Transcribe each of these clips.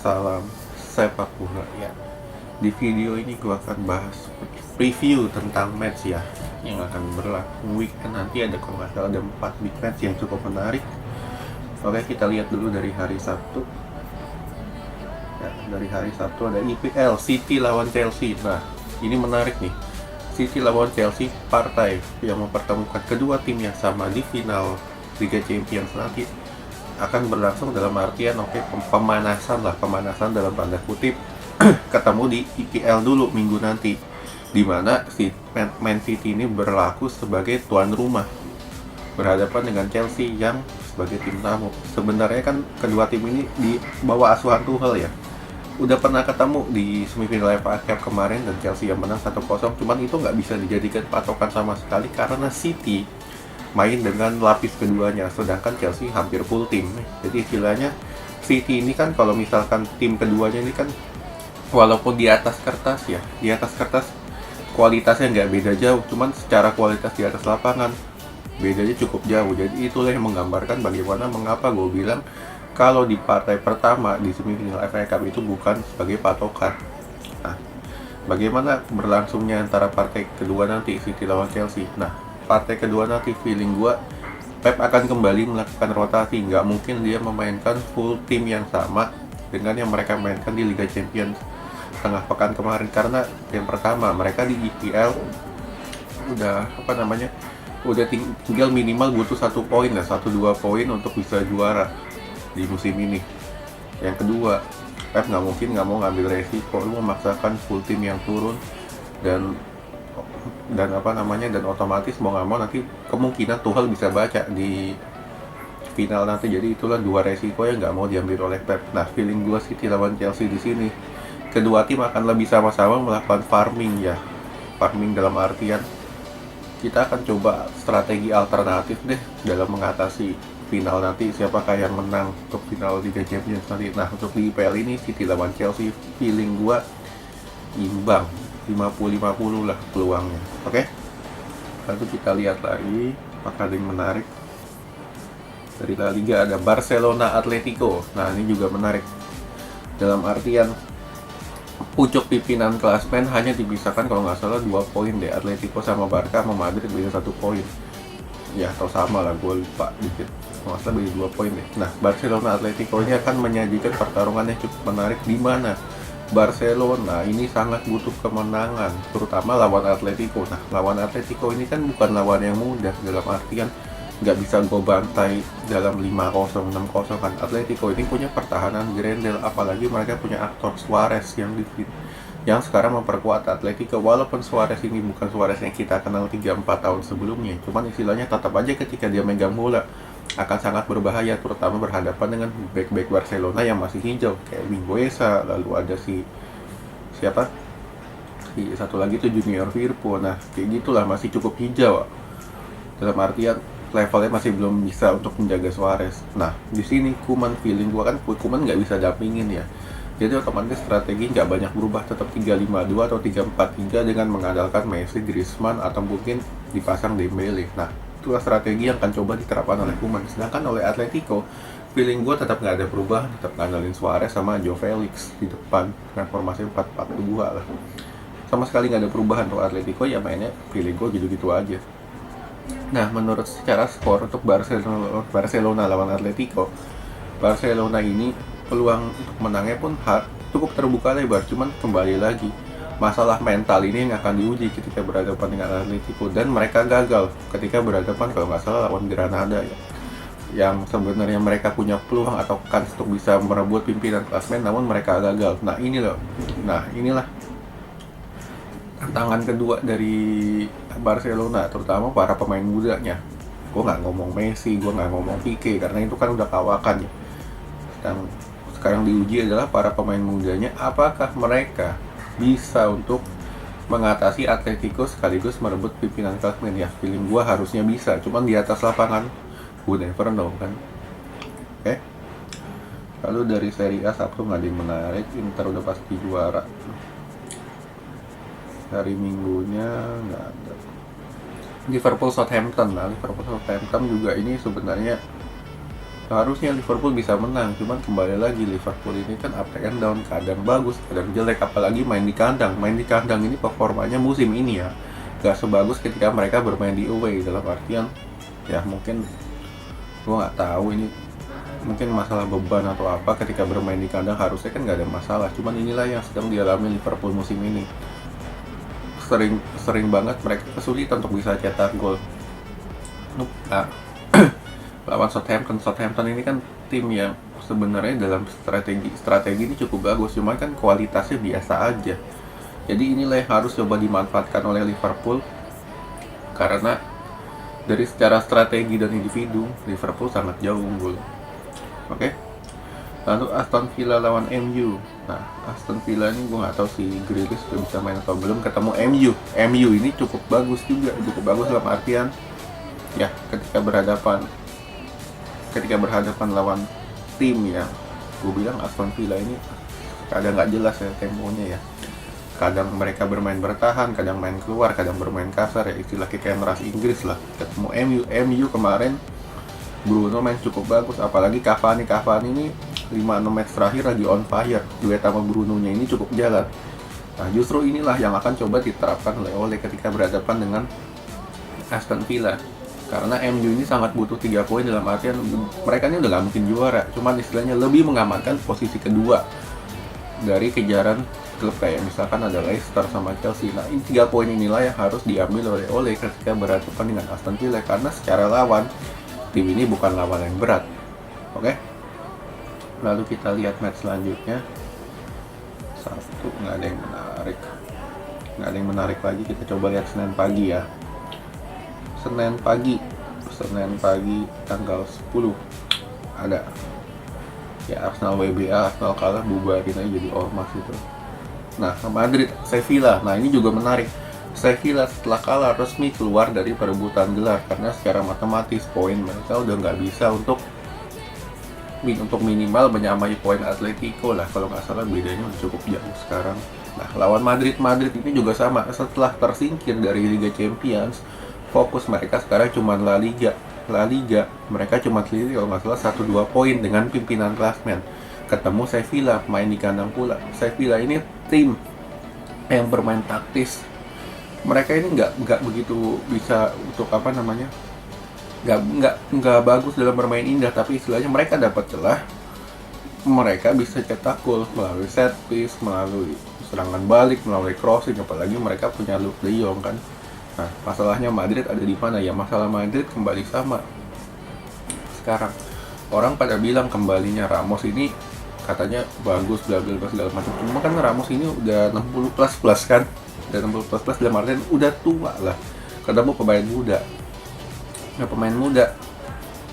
Salam sepak bola ya. Di video ini gue akan bahas preview tentang match ya yang akan berlaku weekend nanti. Ada kalau nggak salah ada 4 big match yang cukup menarik. Oke, kita lihat dulu dari hari Sabtu ya. Dari hari Sabtu ada IPL City lawan Chelsea. Nah, ini menarik nih. City lawan Chelsea, partai yang mempertemukan kedua tim yang sama di final Liga Champions nanti akan berlangsung dalam artian pemanasan dalam tanda kutip ketemu di IPL dulu minggu nanti, di mana si Man City ini berlaku sebagai tuan rumah berhadapan dengan Chelsea yang sebagai tim tamu. Sebenarnya kan kedua tim ini di bawah asuhan Tuchel ya, udah pernah ketemu di semifinal FA Cup kemarin dan Chelsea yang menang 1-0. Cuman itu nggak bisa dijadikan patokan sama sekali karena City main dengan lapis keduanya, sedangkan Chelsea hampir full tim. Jadi istilahnya City ini kan kalau misalkan tim keduanya ini kan walaupun di atas kertas kualitasnya nggak beda jauh, cuman secara kualitas di atas lapangan bedanya cukup jauh. Jadi itulah yang menggambarkan bagaimana mengapa gue bilang kalau di partai pertama di semifinal FA Cup itu bukan sebagai patokan. Nah, bagaimana berlangsungnya antara partai kedua nanti City lawan Chelsea? Nah, partai kedua nanti feeling gue Pep akan kembali melakukan rotasi. Nggak mungkin dia memainkan full tim yang sama dengan yang mereka mainkan di Liga Champions tengah pekan kemarin, karena yang pertama mereka di IPL udah tinggal minimal butuh 1 poin lah, 1-2 poin untuk bisa juara di musim ini. Yang kedua, Pep nggak mau ngambil resiko, lu memaksakan full tim yang turun dan otomatis mau nggak mau nanti kemungkinan Tuchel bisa baca di final nanti. Jadi itulah dua resiko yang nggak mau diambil oleh Pep. Nah, feeling gue City lawan Chelsea di sini kedua tim akan lebih sama-sama melakukan farming ya. Farming dalam artian kita akan coba strategi alternatif deh dalam mengatasi final nanti, siapakah yang menang untuk final Liga Champions nanti. Nah, untuk di IPL ini City lawan Chelsea feeling gue imbang 50-50 lah peluangnya. Oke? Lalu kita lihat lagi apakah ada yang menarik. Dari La Liga ada Barcelona Atletico. Nah, ini juga menarik dalam artian pucuk pimpinan klasmen hanya dipisahkan kalau nggak salah 2 poin deh. Atletico sama Barca sama Madrid beda 1 poin ya, atau sama lah, gue lupa dikit, masalah beda 2 poin deh. Nah, Barcelona Atletico ini akan menyajikan pertarungan yang cukup menarik, di mana Barcelona ini sangat butuh kemenangan, terutama lawan Atletico. Nah, lawan Atletico ini kan bukan lawan yang mudah, dalam artian nggak bisa gue bantai dalam 5-0, 6-0 kan. Atletico ini punya pertahanan Grendel, apalagi mereka punya aktor Suarez yang sekarang memperkuat Atletico. Walaupun Suarez ini bukan Suarez yang kita kenal 3-4 tahun sebelumnya, cuman istilahnya tetap aja ketika dia megang bola akan sangat berbahaya, terutama berhadapan dengan back-back Barcelona yang masih hijau kayak Mingueza, lalu ada siapa satu lagi tuh Junior Firpo. Nah, kayak gitulah, masih cukup hijau dalam artian levelnya masih belum bisa untuk menjaga Suarez. Nah, di sini feeling gua kan Koeman nggak bisa dampingin ya, jadi otomatis strategi nggak banyak berubah, tetap 3-5-2 atau 3-4-3 dengan mengandalkan Messi, Griezmann, atau mungkin dipasang Dembele. Nah, itulah strategi yang akan coba diterapkan oleh Koeman. Sedangkan oleh Atletico, feeling gue tetap nggak ada perubahan, tetap ngandalin Suarez sama Joe Felix di depan dengan formasi 4-4-2 lah. Sama sekali nggak ada perubahan untuk Atletico, ya mainnya feeling gue gitu-gitu aja. Nah, menurut secara skor untuk Barcelona lawan Atletico, Barcelona ini peluang untuk menangnya pun cukup terbuka lebar. Cuman kembali lagi, masalah mental ini yang akan diuji ketika berhadapan dengan Atletico, dan mereka gagal ketika berhadapan kalau nggak salah lawan Granada ya, yang sebenarnya mereka punya peluang atau kans untuk bisa merebut pimpinan klasmen, namun mereka gagal. Nah, inilah tantangan kedua dari Barcelona, terutama para pemain mudanya. Gue nggak ngomong Messi, gue nggak ngomong Pique, karena itu kan udah kawakan ya. Dan sekarang diuji adalah para pemain mudanya, apakah mereka bisa untuk mengatasi Atletico sekaligus merebut pimpinan klasmen ya. Feeling gue harusnya bisa, cuman di atas lapangan gue never know kan. Oke. Lalu dari Serie A Sabtu nggak ada yang menarik, Inter udah pasti juara. Hari Minggunya nggak ada. Liverpool Southampton juga ini sebenarnya Harusnya Liverpool bisa menang, cuman kembali lagi Liverpool ini kan up and down, kadang bagus, kadang jelek, apalagi main di kandang. Main di kandang ini performanya musim ini ya gak sebagus ketika mereka bermain di away, dalam artian ya mungkin gua nggak tahu ini mungkin masalah beban atau apa, ketika bermain di kandang harusnya kan gak ada masalah, cuman inilah yang sedang dialami Liverpool musim ini. Sering banget mereka kesulitan untuk bisa cetak gol. Nah, lawan Southampton ini kan tim yang sebenarnya dalam strategi ini cukup bagus, cuman kan kualitasnya biasa aja. Jadi inilah yang harus coba dimanfaatkan oleh Liverpool, karena dari secara strategi dan individu Liverpool sangat jauh unggul. Oke. Lalu Aston Villa lawan MU. Nah, Aston Villa ini gue nggak tahu si Grealish udah bisa main atau belum ketemu MU. MU ini cukup bagus juga, cukup bagus dalam artian ya ketika berhadapan lawan tim yang gue bilang Aston Villa ini kadang nggak jelas ya temponya ya. Kadang mereka bermain bertahan, kadang main keluar, kadang bermain kasar ya, istilah kick and rush Inggris lah. Ketemu MU kemarin Bruno main cukup bagus, apalagi Cavani ini 5-6 match terakhir lagi on fire. Duet sama Bruno-nya ini cukup jalan. Nah, justru inilah yang akan coba diterapkan oleh Ole ketika berhadapan dengan Aston Villa. Karena MU ini sangat butuh 3 poin, dalam artian mereka ini udah gak mungkin juara, cuman istilahnya lebih mengamankan posisi kedua dari kejaran klub kayak misalkan ada Leicester sama Chelsea. Nah, ini 3 poin inilah yang harus diambil oleh Ole ketika berhadapan dengan Aston Villa, karena secara lawan tim ini bukan lawan yang berat. Oke? Lalu kita lihat match selanjutnya. Satu, nggak ada yang menarik lagi. Kita coba lihat Senin pagi ya. Senin pagi tanggal 10 ada ya Arsenal WBA. Arsenal kalah, bubarin aja jadi ormas itu. Nah, Madrid Sevilla. Nah, ini juga menarik. Sevilla setelah kalah resmi keluar dari perebutan gelar, karena secara matematis poin mereka udah nggak bisa untuk minimal menyamai poin Atletico lah, kalau nggak salah bedanya udah cukup jauh sekarang. Nah, lawan Madrid ini juga sama, setelah tersingkir dari Liga Champions, fokus mereka sekarang cuma La Liga mereka cuma selisih kalau nggak salah 1-2 poin dengan pimpinan klasmen. Ketemu Sevilla, main di kandang pula. Sevilla ini tim yang bermain taktis. Mereka ini nggak begitu bisa untuk nggak bagus dalam bermain indah, tapi istilahnya mereka dapat celah, mereka bisa cetak gol melalui set piece, melalui serangan balik, melalui crossing, apalagi mereka punya Luke De Jong kan. Nah, masalahnya Madrid ada di mana ya? Masalah Madrid kembali sama. Sekarang orang pada bilang kembalinya Ramos ini katanya bagus, bla bla bla segala macam. Cuma kan Ramos ini udah 60 plus kan. Udah 60 plus dalam artian udah tua lah. Ketemu pemain muda. Nah, pemain muda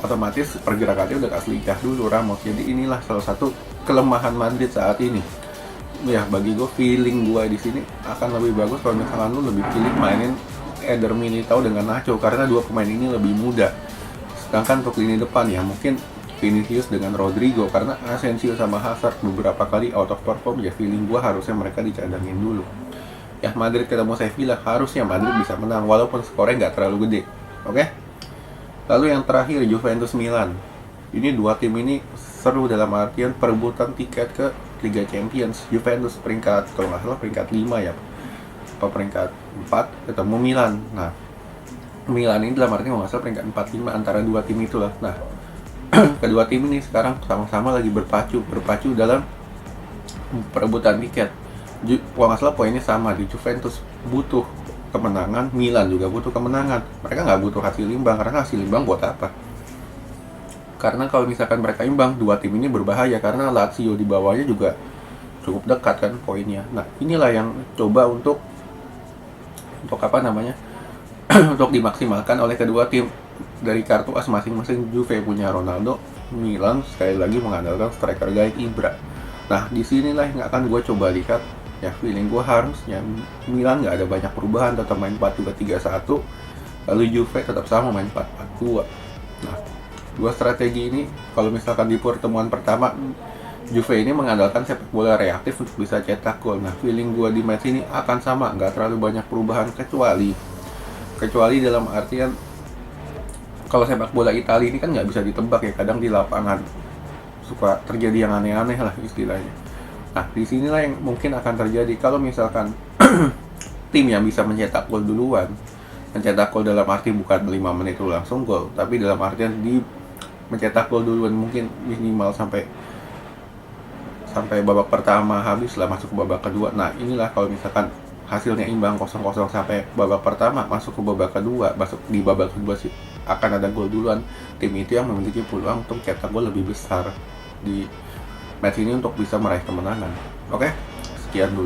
otomatis pergerakannya udah kasih lincah dulu Ramos. Jadi inilah salah satu kelemahan Madrid saat ini. Ya, bagi gue feeling gue di sini akan lebih bagus kalau misalkan lu lebih pilih mainin Eder Militao dengan Nacho, karena dua pemain ini lebih muda. Sedangkan untuk lini depan ya mungkin Vinicius dengan Rodrigo, karena Asensio sama Hazard beberapa kali out of perform, ya feeling gue harusnya mereka dicadangin dulu. Ya, Madrid ketemu Sevilla, harusnya Madrid bisa menang walaupun skornya nggak terlalu gede. Oke? Lalu yang terakhir Juventus Milan. Ini dua tim ini seru dalam artian perebutan tiket ke Liga Champions. Juventus peringkat, kalau nggak salah peringkat 5 ya, atau peringkat 4 ketemu Milan. Nah, Milan ini dalam artian kalau nggak salah peringkat 4-5 antara dua tim itulah. Nah, kedua tim ini sekarang sama-sama lagi berpacu dalam perebutan tiket. Kalau nggak salah poinnya sama, di Juventus butuh kemenangan, Milan juga butuh kemenangan. Mereka nggak butuh hasil imbang, karena hasil imbang buat apa? Karena kalau misalkan mereka imbang, dua tim ini berbahaya, karena Lazio di bawahnya juga cukup dekat kan poinnya. Nah, inilah yang coba untuk untuk dimaksimalkan oleh kedua tim. Dari kartu as masing-masing, Juve punya Ronaldo, Milan sekali lagi mengandalkan striker guide Ibra. Nah, disinilah yang akan gue coba lihat. Ya, feeling gue harusnya Milan nggak ada banyak perubahan, tetap main 4-2-3-1, lalu Juve tetap sama main 4-4-2. Nah, dua strategi ini kalau misalkan di pertemuan pertama Juve ini mengandalkan sepak bola reaktif untuk bisa cetak gol. Nah, feeling gue di match ini akan sama, nggak terlalu banyak perubahan kecuali dalam artian Kalau sepak bola Italia ini kan nggak bisa ditebak ya, kadang di lapangan suka terjadi yang aneh-aneh lah istilahnya. Nah, disinilah yang mungkin akan terjadi kalau misalkan tim yang bisa mencetak gol duluan. Mencetak gol dalam arti bukan 5 menit itu langsung gol, tapi dalam artian di mencetak gol duluan, mungkin minimal sampai babak pertama habis lah, masuk ke babak kedua. Nah, inilah kalau misalkan hasilnya imbang 0-0 sampai babak pertama, masuk ke babak kedua, di babak kedua sih akan ada gol duluan, tim itu yang memiliki peluang untuk cetak gol lebih besar di match ini untuk bisa meraih kemenangan. Oke, sekian dulu.